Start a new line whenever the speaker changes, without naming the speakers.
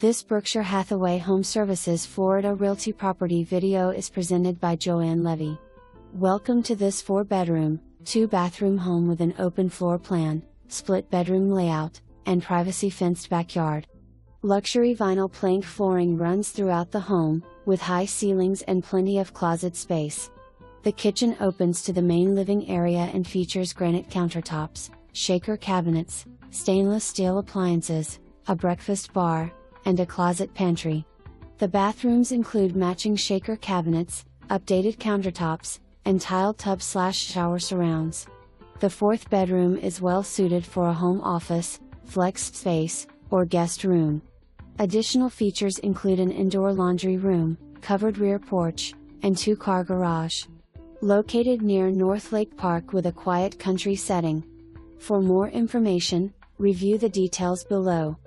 This Berkshire Hathaway HomeServices Florida Realty property video is presented by Joanne Levy. Welcome to this 4-bedroom, 2-bathroom home with an open floor plan, split bedroom layout, and privacy fenced backyard. Luxury vinyl plank flooring runs throughout the home, with high ceilings and plenty of closet space. The kitchen opens to the main living area and features granite countertops, shaker cabinets, stainless steel appliances, a breakfast bar, and a closet pantry. The bathrooms include matching shaker cabinets, updated countertops, and tiled tub/shower surrounds. The 4th bedroom is well suited for a home office, flex space, or guest room. Additional features include an indoor laundry room, covered rear porch, and 2-car garage. Located near North Lake Park with a quiet country setting. For more information, review the details below.